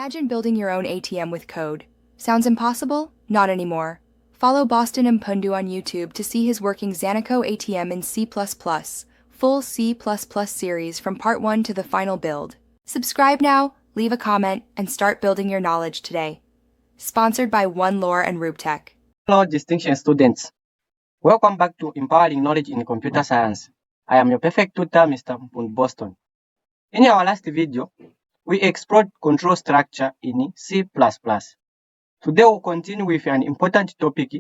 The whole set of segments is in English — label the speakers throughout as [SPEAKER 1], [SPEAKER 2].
[SPEAKER 1] Imagine building your own ATM with code. Sounds impossible? Not anymore. Follow Boston Mpundu on YouTube to see his working Zanaco ATM in C++, full C++ series from part 1 to the final build. Subscribe now, leave a comment, and start building your knowledge today. Sponsored by OneLore and RubeTech.
[SPEAKER 2] Hello, distinguished students. Welcome back to Empowering Knowledge in Computer Science. I am your perfect tutor, Mr. Mpundu Boston. In our last video, we explored control structure in C++. Today we'll continue with an important topic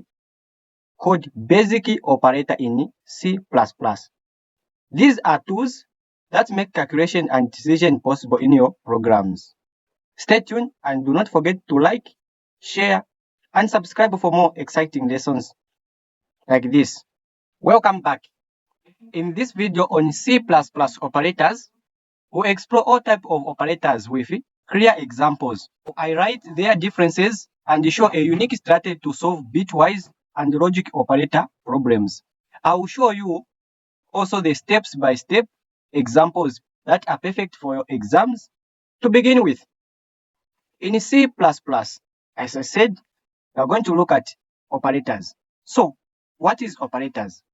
[SPEAKER 2] called basic operator in C++. These are tools that make calculation and decision possible in your programs. Stay tuned and do not forget to like, share, and subscribe for more exciting lessons like this. Welcome back. In this video on C++ operators, we'll explore all types of operators with clear examples. I write their differences and show a unique strategy to solve bitwise and logic operator problems. I will show you also the step-by-step examples that are perfect for your exams. To begin with, in C++, as I said, we are going to look at operators. So, what is operators?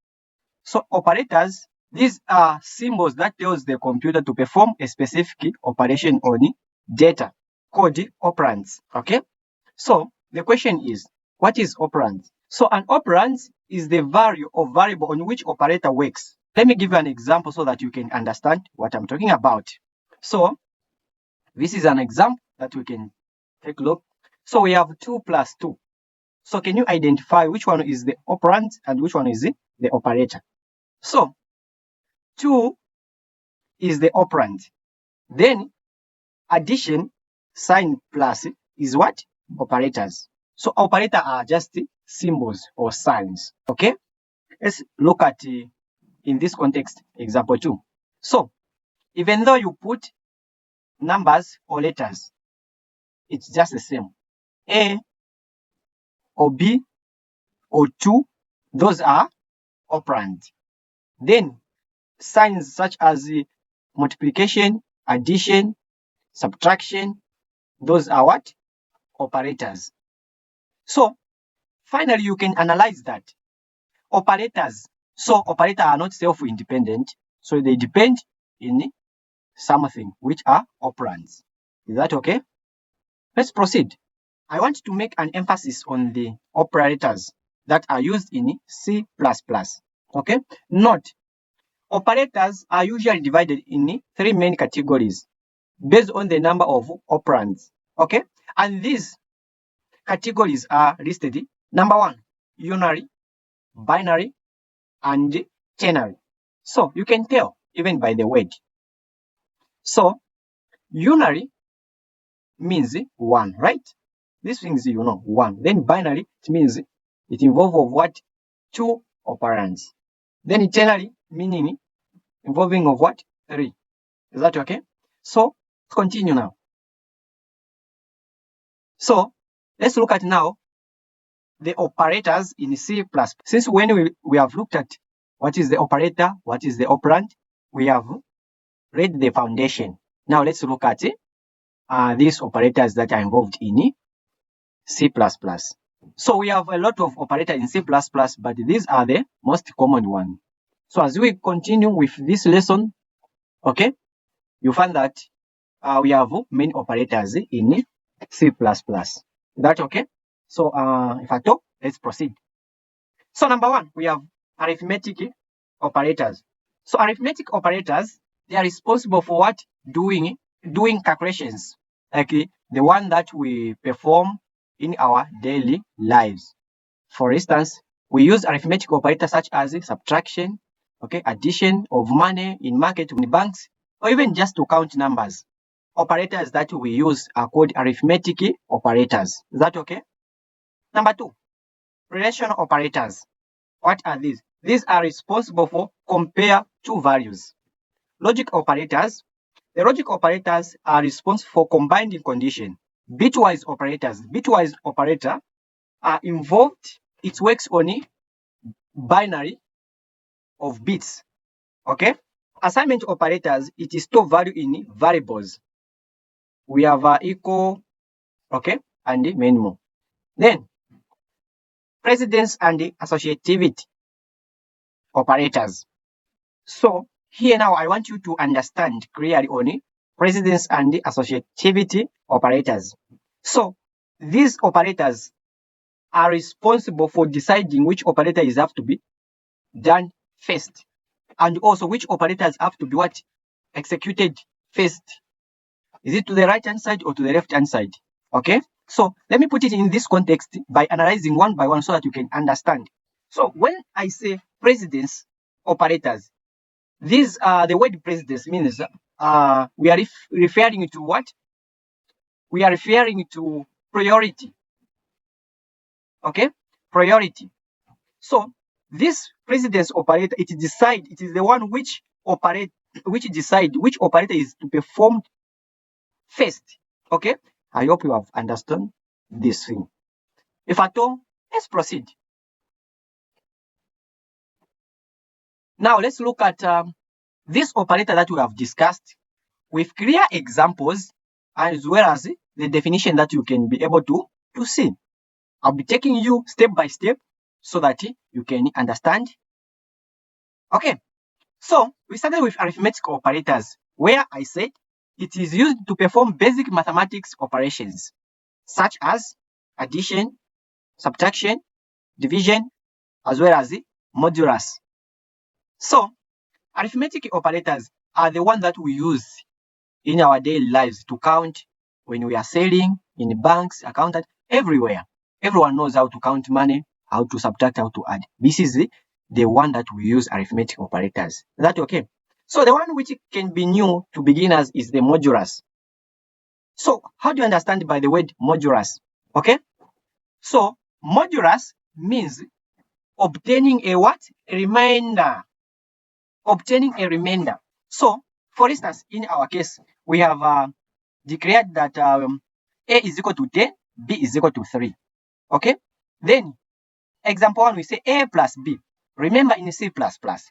[SPEAKER 2] So, operators, these are symbols that tells the computer to perform a specific operation on data called operands. Okay? So, the question is, what is operand? So, an operand is the value or variable on which operator works. Let me give you an example so that you can understand what I'm talking about. So, this is an example that we can take a look. So, we have 2 plus 2. So, can you identify which one is the operand and which one is the operator? So, 2 is the operand. Then, addition, sign plus is what? Operators. So, operators are just symbols or signs. Okay? Let's look at, in this context, example 2. So, even though you put numbers or letters, it's just the same. A or B or 2, those are operand. Then, signs such as multiplication, addition, subtraction, those are what? Operators. So, finally, you can analyze that. Operators. So, operators are not self-independent. So, they depend in something, which are operands. Is that okay? Let's proceed. I want to make an emphasis on the operators that are used in C++. Okay? Note, operators are usually divided in 3 main categories based on the number of operands. Okay? And these categories are listed. Number 1, unary, binary, and ternary. So, you can tell even by the word. So, unary means 1, right? This means, 1. Then binary, it means it involves of what? 2 operands. Then ternary, meaning involving of what? 3. Is that okay? So, continue now. So, let's look at now the operators in C++. Since when we have looked at what is the operator, what is the operand, we have read the foundation. Now, let's look at these operators that are involved in C++. So, we have a lot of operators in C++, but these are the most common ones. So, as we continue with this lesson, okay, you find that we have many operators in C++. Is that okay? So, if I talk, let's proceed. So, number 1, we have arithmetic operators. So, arithmetic operators, they are responsible for what? Doing calculations, like the one that we perform in our daily lives. For instance, we use arithmetic operators such as subtraction, okay, addition of money in market, in banks, or even just to count numbers. Operators that we use are called arithmetic operators. Is that okay? Number 2, relational operators. What are these? These are responsible for compare two values. Logic operators. The logic operators are responsible for combining condition. Bitwise operators. Bitwise operator are involved. It works on binary of bits. Okay? Assignment operators, it is store value in variables. We have equal, okay, and many more. Then, precedence and associativity operators. So, here now I want you to understand clearly on precedence and associativity operators. So, these operators are responsible for deciding which operator is have to be done first, and also which operators have to be what executed first. Is it to the right hand side or to the left hand side? Okay, so let me put it in this context by analyzing one by one so that you can understand. So when I say precedence operators, these the word precedence means we are referring to what? We are referring to priority. Okay, priority. So this precedence operator, it is the one which decide which operator is to perform first. Okay, I hope you have understood this thing. If at all, let's proceed. Now let's look at this operator that we have discussed with clear examples as well as the definition that you can be able to see. I'll be taking you step by step so that you can understand. Okay, so we started with arithmetic operators, where I said it is used to perform basic mathematics operations such as addition, subtraction, division, as well as modulus. So arithmetic operators are the ones that we use in our daily lives to count when we are selling, in banks, accountant, everywhere. Everyone knows how to count money, how to subtract, how to add. This is the one that we use arithmetic operators. Is that okay? So the one which can be new to beginners is the modulus. So how do you understand by the word modulus? Okay? So modulus means obtaining a what? A remainder. Obtaining a remainder. So, for instance, in our case, we have declared that A is equal to 10, B is equal to 3. Okay? Then, example 1, we say A plus B. Remember in C++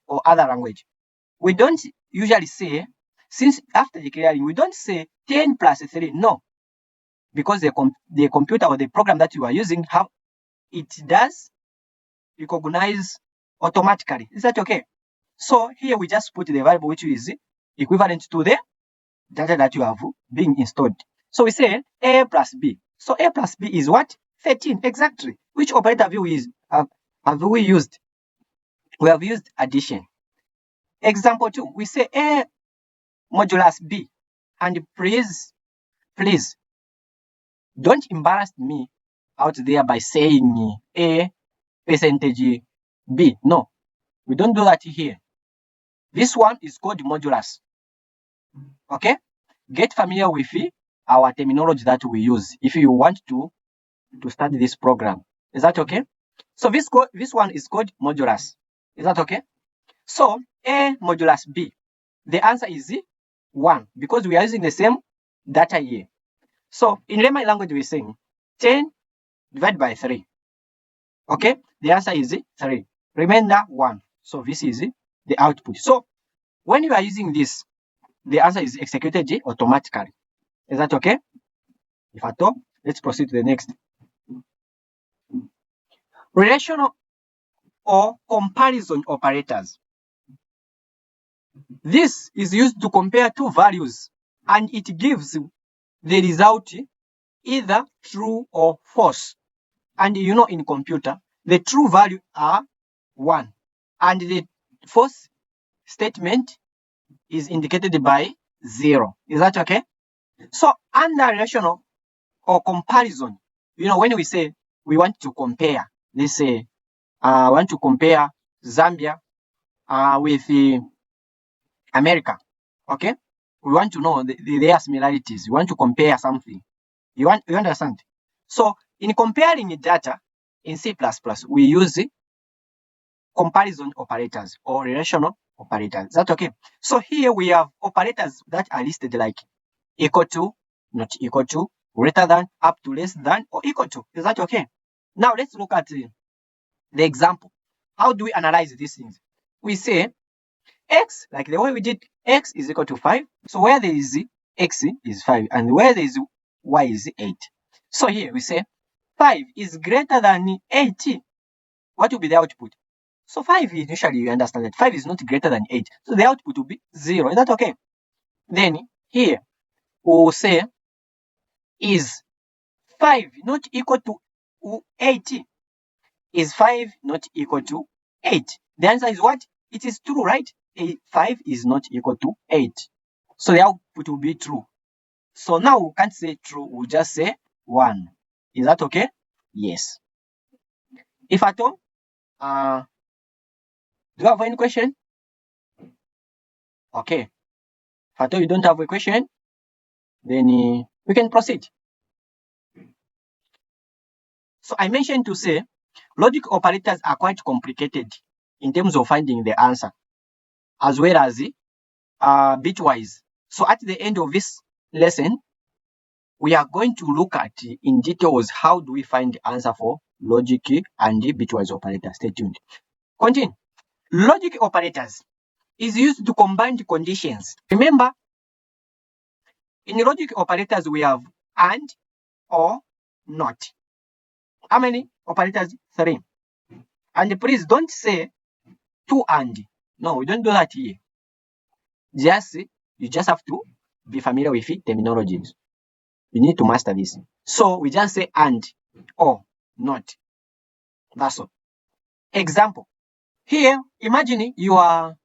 [SPEAKER 2] or other language, we don't usually say, since after declaring, we don't say 10 plus 3. No. Because the computer or the program that you are using, it does recognize automatically. Is that okay? So here we just put the variable which is equivalent to the data that you have being installed. So we say A plus B. So A plus B is what? 13, exactly. Which operator have we used? We have used addition. Example 2, we say A modulus B. And please, don't embarrass me out there by saying A percentage B. No, we don't do that here. This one is called modulus. Okay? Get familiar with our terminology that we use if you want to study this program. Is that okay? So this one is called modulus. Is that okay? So A modulus B. The answer is 1 because we are using the same data here. So in layman language we're saying 10 divided by 3. Okay? The answer is 3. Remainder 1. So this is the output. So when you are using this, the answer is executed automatically. Is that okay? If at all, let's proceed to the next. Relational or comparison operators. This is used to compare two values and it gives the result either true or false. And you know in computer, the true value are 1 and the false statement is indicated by 0. Is that okay? So under relational or comparison, you know, when we say we want to compare, let's say I want to compare Zambia with America. Okay? We want to know their similarities. We want to compare something. You understand? So in comparing data in C++, we use comparison operators or relational operators. Is that okay? So here we have operators that are listed like equal to, not equal to, greater than, up to, less than, or equal to. Is that okay? Now let's look at the example. How do we analyze these things? We say x, like the way we did, x is equal to 5. So where there is x is 5, and where there is y is 8. So here we say 5 is greater than 8. What will be the output? So 5 is usually, you understand that 5 is not greater than 8. So the output will be 0. Is that okay? Then here we will say, is 5 not equal to 8? Is 5 not equal to 8? The answer is what? It is true, right? 5 is not equal to 8. So the output will be true. So now we can't say true, we'll just say 1. Is that okay? Yes. If at all, do you have any question? Okay. If at all you don't have a question, then we can proceed. So I mentioned to say, logic operators are quite complicated in terms of finding the answer, as well as bitwise. So at the end of this lesson, we are going to look at in details how do we find the answer for logic and bitwise operators. Stay tuned. Continue. Logic operators is used to combine the conditions. Remember, in logic operators we have and, or, not. How many operators? 3. And please don't say 2 and. No, we don't do that here. You just have to be familiar with the terminologies. You need to master this. So we just say and, or, not. That's all. Example. Here, imagine your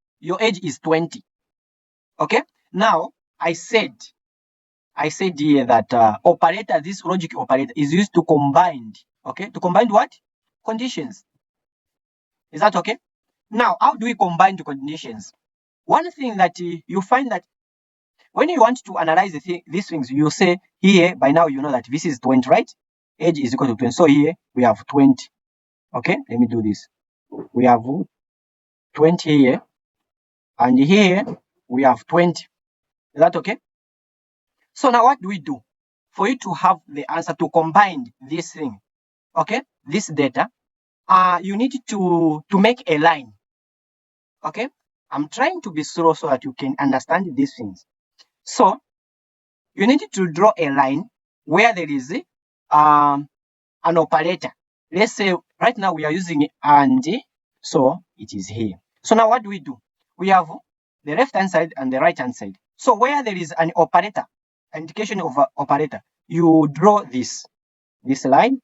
[SPEAKER 2] age is 20. Okay? Now, I said here that operator, this logic operator is used to combine. Okay? To combine what? Conditions. Is that okay? Now, how do we combine the conditions? One thing that you find that when you want to analyze these things, you say here, by now you know that this is 20, right? Age is equal to 20. So here we have 20. Okay, let me do this. We have 20 here, and here we have 20. Is that okay? So now what do we do? For you to have the answer to combine this thing, okay, this data, you need to make a line. Okay, I'm trying to be slow so that you can understand these things. So you need to draw a line where there is an operator. Let's say right now we are using and, so it is here. So now what do? We have the left hand side and the right hand side. So where there is an operator, indication of an operator, you draw this line.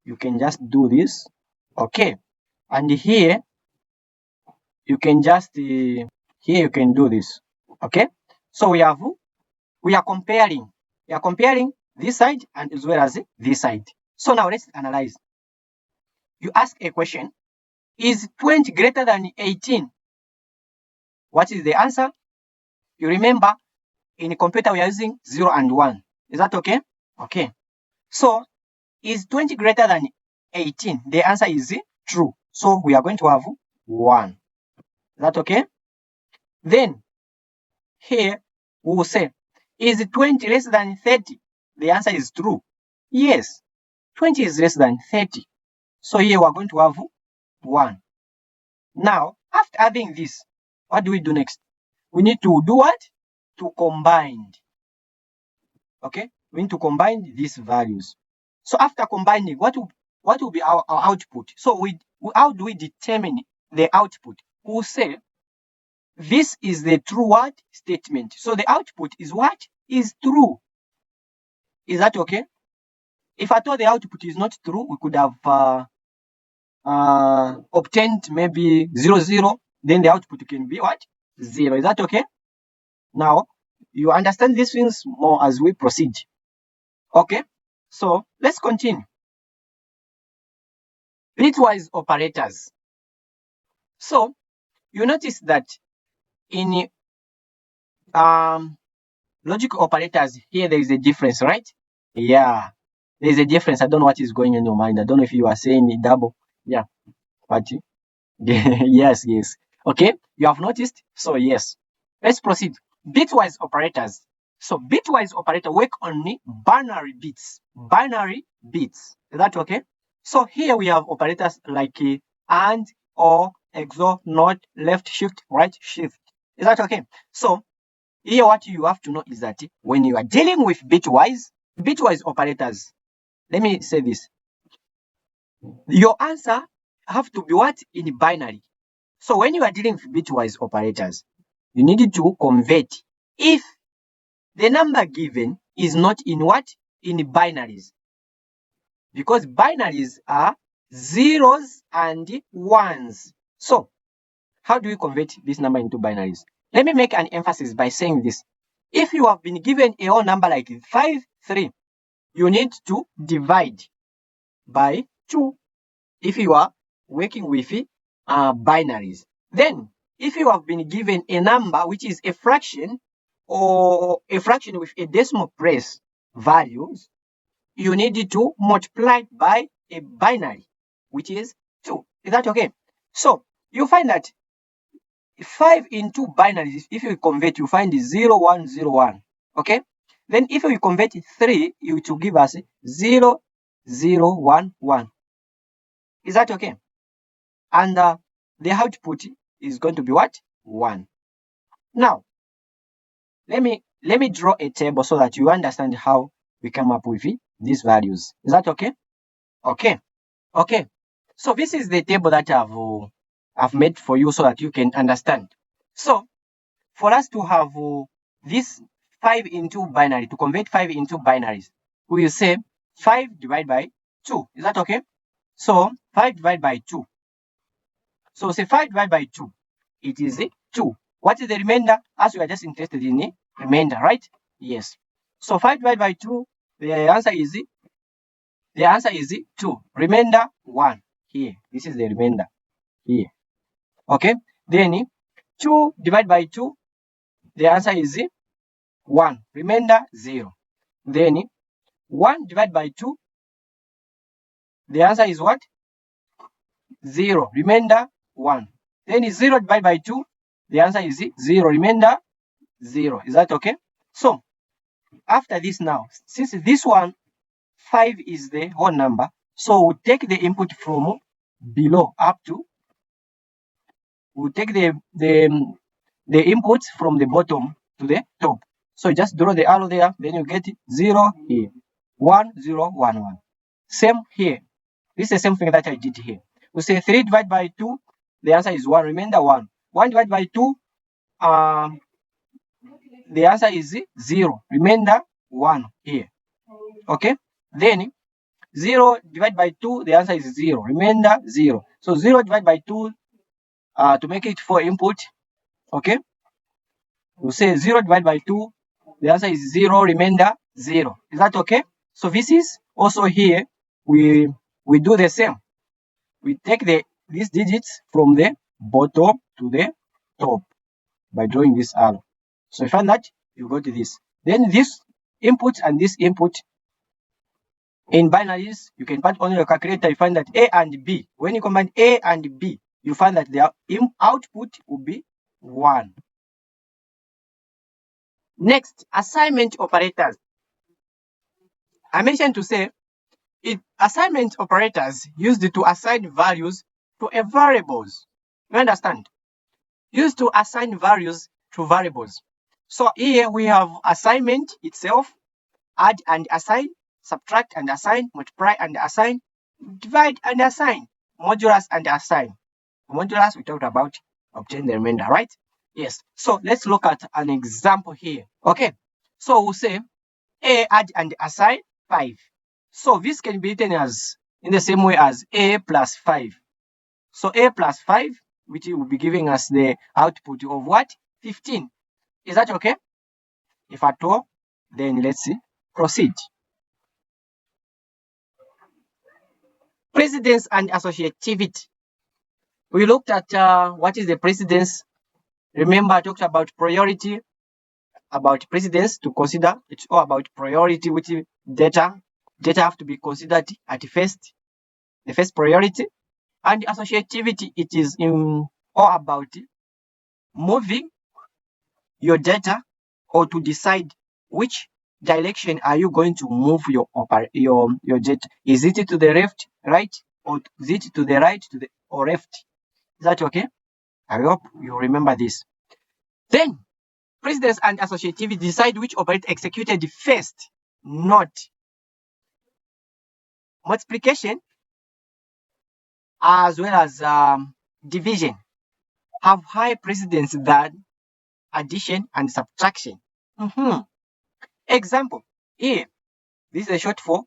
[SPEAKER 2] You can just do this. Okay. And here you can just here you can do this. Okay. So we are comparing this side and as well as this side. So now let's analyze. You ask a question, is 20 greater than 18? What is the answer? You remember, in a computer we are using 0 and 1. Is that okay? Okay. So, is 20 greater than 18? The answer is true. So, we are going to have 1. Is that okay? Then, here, we will say, is 20 less than 30? The answer is true. Yes, 20 is less than 30. So, here we are going to have 1. Now, after having this, what do we do next? We need to do what? To combine. Okay? We need to combine these values. So after combining, what will be our output? So how do we determine the output? We'll say this is the true what statement. So the output is what? Is true. Is that okay? If I thought the output is not true, we could have obtained maybe 0, 0. Then the output can be what? 0. Is that okay? Now, you understand these things more as we proceed. Okay, so let's continue. Bitwise operators. So, you notice that in logic operators, here there is a difference, right? Yeah, there's a difference. I don't know what is going on in your mind. I don't know if you are saying it double. Yeah, but yes. Okay, you have noticed? So, yes. Let's proceed. Bitwise operators. So, bitwise operator work on binary bits. Binary bits. Is that okay? So, here we have operators like AND, OR, XOR, NOT, left shift, right shift. Is that okay? So, here what you have to know is that when you are dealing with bitwise operators, let me say this. Your answer have to be what? In binary. So when you are dealing with bitwise operators, you need to convert if the number given is not in what? In binaries. Because binaries are zeros and ones. So how do we convert this number into binaries? Let me make an emphasis by saying this. If you have been given a whole number like 5, 3, you need to divide by 2 if you are working with binaries. Then, if you have been given a number which is a fraction or a fraction with a decimal place values, you need to multiply by a binary, which is 2. Is that okay? So, you find that 5 into binaries, if you convert, you find 0, 1, 0, 1. Okay? Then if you convert 3, it will give us 0, 0, 1, 1. Is that okay? And the output is going to be what? 1. Now, let me draw a table so that you understand how we come up with these values. Is that okay? Okay. Okay. So this is the table that I've made for you so that you can understand. So for us to have this 5 into binary, to convert 5 into binaries, we will say 5 divided by 2. Is that okay? So 5 divided by 2. So say 5 divided by 2. It is 2. What is the remainder? As we are just interested in the remainder, right? Yes. So 5 divided by 2, the answer is 2. Remainder 1 here. This is the remainder here. Okay. Then 2 divided by 2, the answer is 1. Remainder 0. Then 1 divided by 2, the answer is what? 0. Remainder 1. Then 0 divided by 2, the answer is 0. Remainder 0. Is that okay? So after this now, since this one 5 is the whole number, so we'll take the input from below up to, we'll take the inputs from the bottom to the top. So just draw the arrow there, then you get 0 here, 1, 0, 1, 1. Same here. This is the same thing that I did here. We say 3 divided by 2, the answer is 1, remainder 1. 1 divided by 2, the answer is 0, remainder 1 here. Okay? Then 0 divided by 2, the answer is 0, remainder 0. So 0 divided by 2, to make it 4 input, okay? We say 0 divided by 2, the answer is 0, remainder 0. Is that okay? So this is also here, we do the same. We take these digits from the bottom to the top by drawing this arrow. So you find that you go to this. Then this input and this input in binaries, you can put on your calculator, you find that A and B. When you combine A and B, you find that their output will be 1. Next, assignment operators. I mentioned to say, assignment operators used to assign values to a variables. You understand? Used to assign values to variables. So here we have assignment itself, add and assign, subtract and assign, multiply and assign, divide and assign, modulus and assign. Modulus we talked about, obtain the remainder, right? Yes. So let's look at an example here. Okay. So we'll say A add and assign 5. So this can be written as in the same way as A plus 5. So A plus 5, which will be giving us the output of what? 15. Is that okay? If at all, then let's see. Proceed. Precedence and associativity. We looked at what is the precedence. Remember, I talked about priority, about precedence to consider. It's all about priority, which data have to be considered at first, the first priority. And associativity, it is all about moving your data or to decide which direction are you going to move your data. Is it to the left, right, or is it to the right, or left? Is that okay? I hope you remember this. Then, precedence and associativity decide which operator executed first, not multiplication as well as division have higher precedence than addition and subtraction. Example, here, this is the short for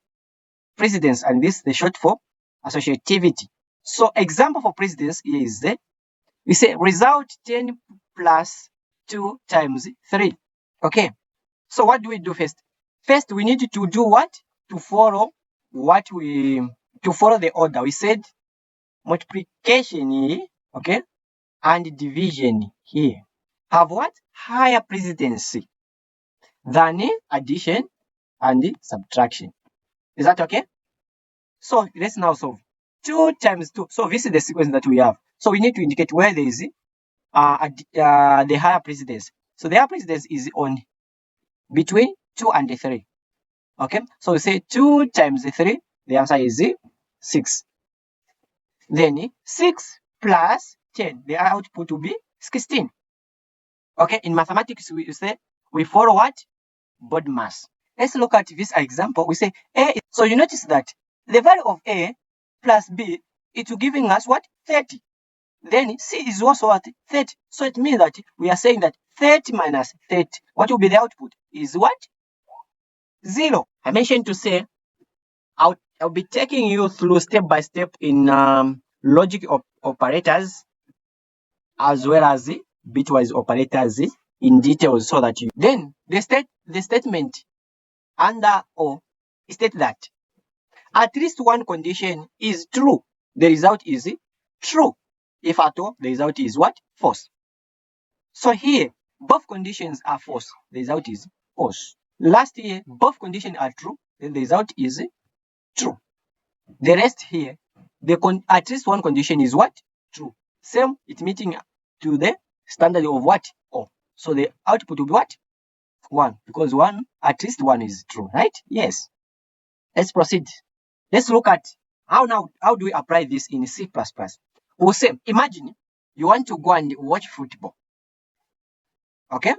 [SPEAKER 2] precedence and this is the short for associativity. So example for precedence is, we say result 10 plus 2 times 3. Okay, so what do we do first? First, we need to do what? To follow the order. We said multiplication here, okay, and division here have what? Higher precedence than addition and subtraction. Is that okay? So let's now solve. 2 times 2. So this is the sequence that we have. So we need to indicate where there is the higher precedence. So the higher precedence is on between 2 and 3. Okay, so we say 2 times 3, the answer is 6. Then 6 plus 10, the output will be 16. Okay, in mathematics, we say we follow what? Board mass. Let's look at this example. We say A. So you notice that the value of A plus B, it will giving us what? 30. Then C is also what? 30. So it means that we are saying that 30 minus 30, what will be the output? Is what? 0. I mentioned to say I'll be taking you through step by step in logic operators as well as bitwise operators in details, so that you then the statement under O state that at least one condition is true, the result is true. If at all, the result is what? False. So here both conditions are false, the result is false. Last here both conditions are true, then the result is true. The rest here, at least one condition is what? True. Same, it's meeting to the standard of what? O. So the output will be what? 1, because at least one is true, right? Yes. Let's proceed. Let's look at how do we apply this in C++. We'll say, imagine you want to go and watch football. Okay?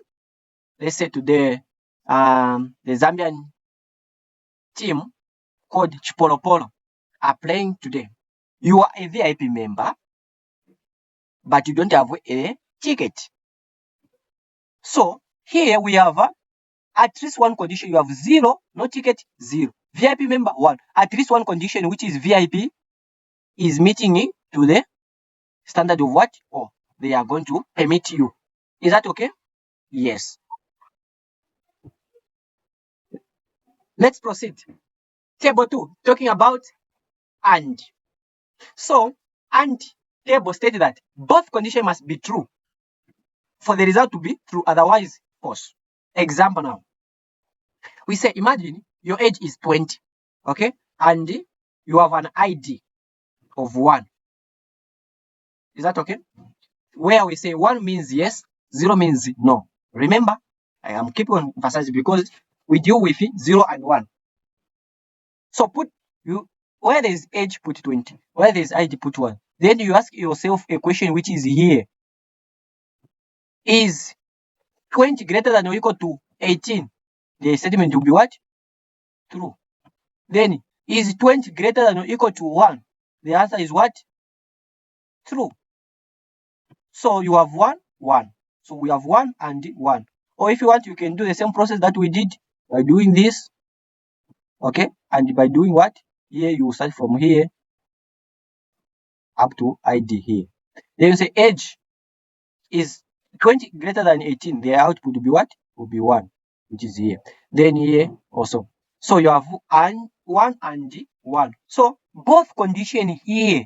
[SPEAKER 2] Let's say today the Zambian team called Chipolopolo are playing today. You are a VIP member, but you don't have a ticket. So here we have at least one condition. You have 0, no ticket, 0. VIP member 1. At least one condition, which is VIP, is meeting it to the standard of what? Oh, they are going to permit you. Is that okay? Yes. Let's proceed. Table 2, talking about AND. So, AND table stated that both conditions must be true for the result to be true, otherwise false. Example now. We say, imagine your age is 20, okay? And you have an ID of 1. Is that okay? Where we say 1 means yes, 0 means no. Remember, I am keeping on emphasizing because we deal with 0 and 1. So where there is age, put 20. Where there is ID, put 1. Then you ask yourself a question which is here. Is 20 greater than or equal to 18? The statement will be what? True. Then, is 20 greater than or equal to 1? The answer is what? True. So you have 1, 1. So we have 1 and 1. Or if you want, you can do the same process that we did by doing this. Okay? And by doing what? Here, you start from here up to ID here. Then you say age is 20 greater than 18. The output will be what? Will be 1, which is here. Then here also. So you have 1 and 1. So both conditions here,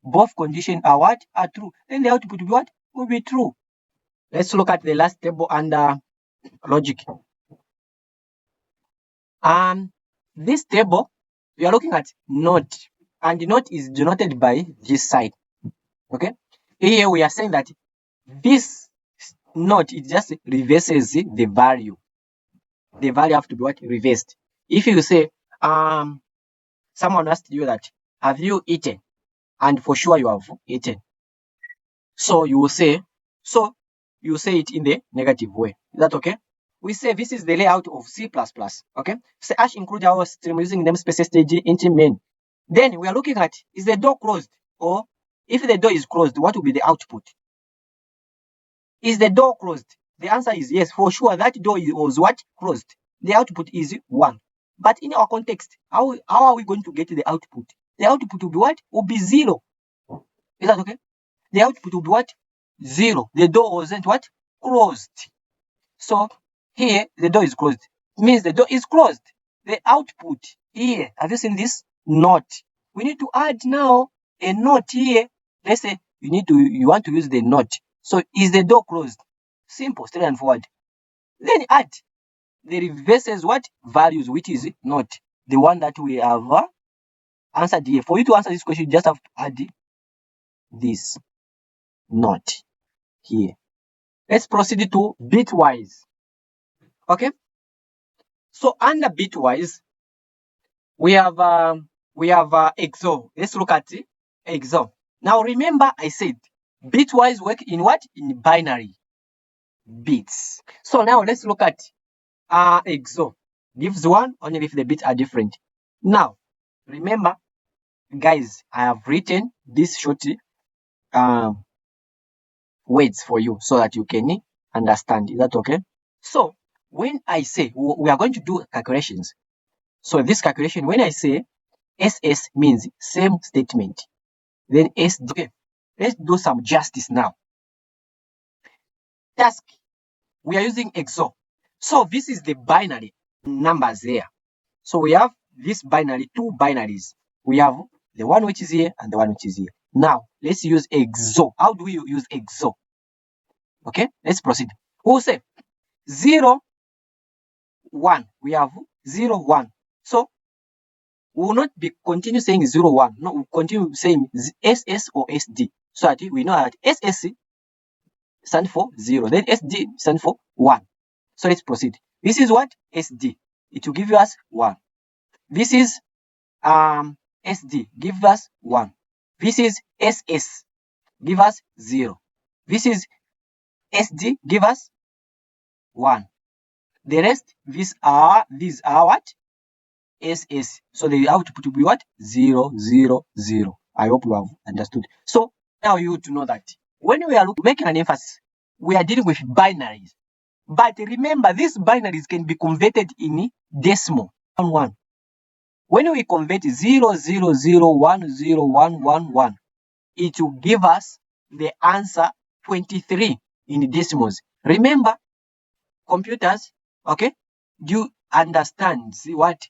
[SPEAKER 2] both conditions are what? Are true. Then the output will be what? Will be true. Let's look at the last table under logic. This table, we are looking at NOT, and the NOT is denoted by this side. Okay? Here we are saying that this NOT, it just reverses the value. The value have to be what? Reversed. If you say, someone asked you that, have you eaten? And for sure you have eaten. So you will say, it in the negative way. Is that okay? We say this is the layout of C++. Okay? Say hash include our stream using namespace stage int main. Then we are looking at, is the door closed? Or if the door is closed, what will be the output? Is the door closed? The answer is yes, for sure. That door was what? Closed. The output is 1. But in our context, how are we going to get the output? The output will be what? Will be 0. Is that okay? The output will be what? 0. The door wasn't what? Closed. So here the door is closed. It means the door is closed. The output here, have you seen this? Not. We need to add now a not here. Let's say you want to use the not. So is the door closed? Simple, straight and forward. Then add the reverses what? Values, which is not. The one that we have answered here. For you to answer this question, you just have to add this not here. Let's proceed to bitwise. Okay. So under bitwise, we have XOR. Let's look at XOR. Now remember, I said bitwise work in what? In binary bits. So now let's look at XOR. Gives 1 only if the bits are different. Now remember, guys, I have written this short words for you so that you can understand. Is that okay? So when I say we are going to do calculations, so this calculation, when I say SS means same statement, then SD. Okay, let's do some justice now. Task, we are using XOR. So this is the binary numbers there. So we have this binary, 2 binaries. We have the one which is here and the one which is here. Now let's use XOR. How do we use XOR? Okay, let's proceed. We'll say 0, 1. We have 0, 1. So we will not be continue saying 0, 1. No, we'll continue saying SS or SD. So that we know that SS stands for 0. Then SD stands for 1. So let's proceed. This is what? SD. It will give us 1. This is SD. Give us 1. This is SS. Give us 0. This is SD. Give us 1. The rest, these are what? SS. So the output will be what? 0, 0, 0. I hope you have understood. So now you to know that when we are making an emphasis, we are dealing with binaries. But remember, these binaries can be converted in decimal. 1. When we convert 0, 0, 0, 1, 0, 1, 1, 1, it will give us the answer 23 in decimals. Remember, computers, okay, do you understand what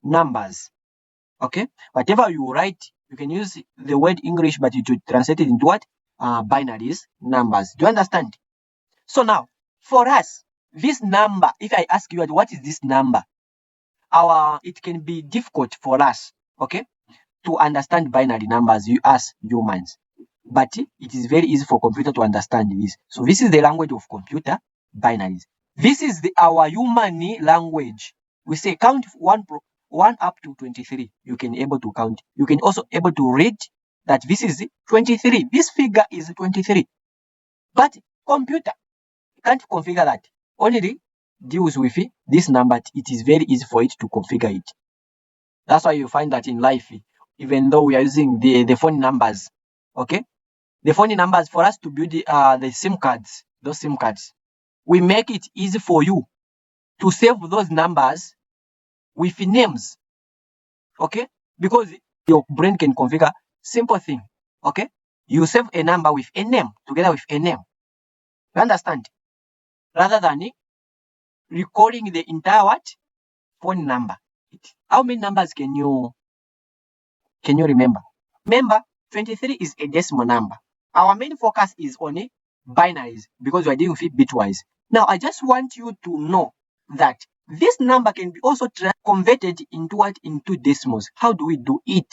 [SPEAKER 2] numbers? Okay, whatever you write, you can use the word English, but you should translate it into what? Binaries, numbers. Do you understand? So now, for us, this number, if I ask you what is this number, it can be difficult for us, okay, to understand binary numbers, you as humans. But it is very easy for computer to understand this. So this is the language of computer, binaries. This is our human language. We say count 1 up to 23. You can able to count. You can also able to read that this is 23. This figure is 23. But computer can't configure that. Only deals with this number. It is very easy for it to configure it. That's why you find that in life, even though we are using the phone numbers, okay, the phone numbers, for us to build the SIM cards, those SIM cards, we make it easy for you to save those numbers with names, okay, because your brain can configure simple thing, okay. You save a number with a name, together with a name. You understand? Rather than recording the entire what? Phone number. How many numbers can you remember? Remember, 23 is a decimal number. Our main focus is on binaries because we are dealing with it bitwise. Now, I just want you to know that this number can be also converted into what? Into decimals. How do we do it?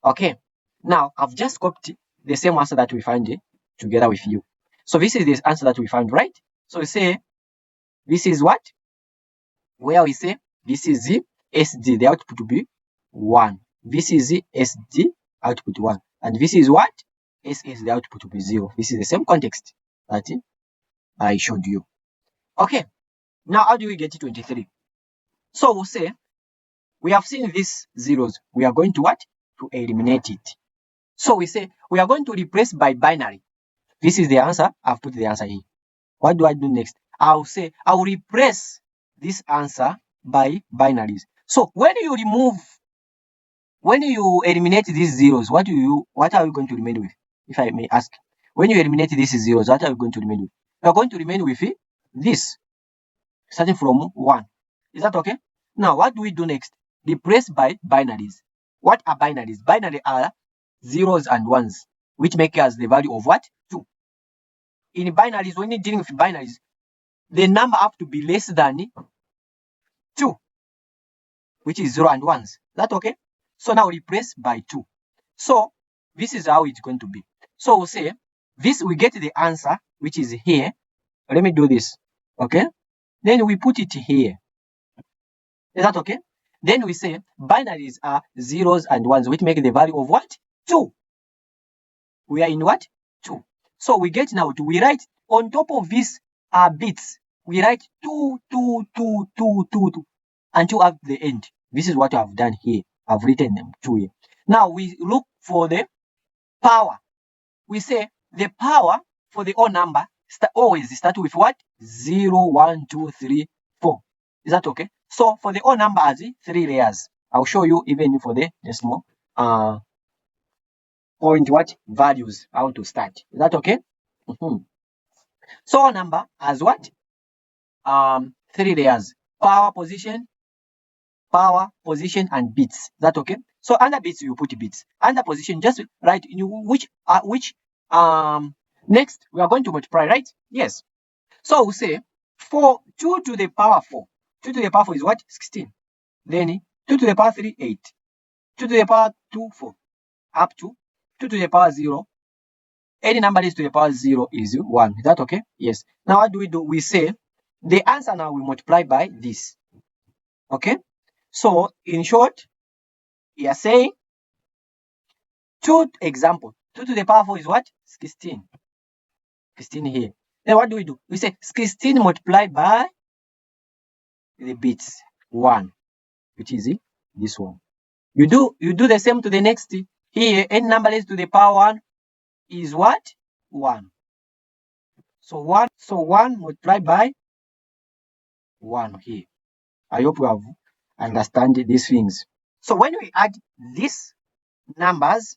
[SPEAKER 2] Okay. Now, I've just copied the same answer that we found together with you. So this is the answer that we found, right? So we say this is what? Where we say this is the SD, the output to be 1. This is the SD, output 1. And this is what? SS, the output to be 0. This is the same context that I showed you. Okay. Now, how do we get to 23? So we'll say we have seen these zeros. We are going to what? To eliminate it. So we say we are going to replace by binary. This is the answer. I've put the answer here. What do I do next? I'll say I'll replace this answer by binaries. So when you eliminate these zeros, what are you going to remain with? If I may ask, when you eliminate these zeros, what are you going to remain with? You are going to remain with this, starting from 1. Is that okay? Now, what do we do next? Replace by binaries. What are binaries? Binary are zeros and ones, which make us the value of what? 2. In binaries, when you're dealing with binaries, the number have to be less than 2, which is 0 and 1s. That okay? So now replace by 2. So this is how it's going to be. So we'll say this, we get the answer, which is here. Let me do this. Okay? Then we put it here. Is that okay? Then we say binaries are zeros and ones, which make the value of what? 2. We are in what? 2. So we get now to, we write on top of these bits, we write 2, 2, 2, 2, 2, 2 until at the end. This is what I've done here. I've written them 2 here. Now we look for the power. We say the power for the whole number always start with what? 0, 1, 2, 3, 4. Is that okay? So for the whole number as 3 layers. I'll show you even for the decimal point what values, how to start. Is that okay? So our number has what? 3 layers. Power, position, and bits. Is that okay? So under bits you put bits. Under position, just write in which next we are going to multiply, right? Yes. So we'll say 2 to the power 4. 2 to the power 4 is what? 16. Then 2 to the power 3, 8. 2 to the power 2, 4. Up to 2 to the power 0. Any number raised to the power 0 is 1. Is that okay? Yes. Now what do? We say the answer now we multiply by this. Okay? So in short, we are saying 2 example. 2 to the power 4 is what? 16. 16 here. Then what do? We say 16 multiplied by the bits 1, which is this one. You do the same to the next. Here, any number raised to the power 1 is what? 1. So 1 multiplied by 1 here. I hope you have understand these things. So when we add these numbers,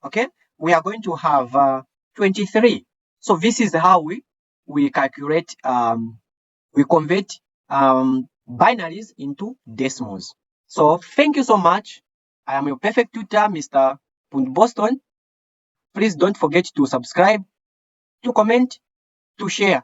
[SPEAKER 2] okay, we are going to have 23. So this is how we calculate, we convert binaries into decimals. So thank you so much. I am your perfect tutor, Mr. Boston. Please don't forget to subscribe, to comment, to share.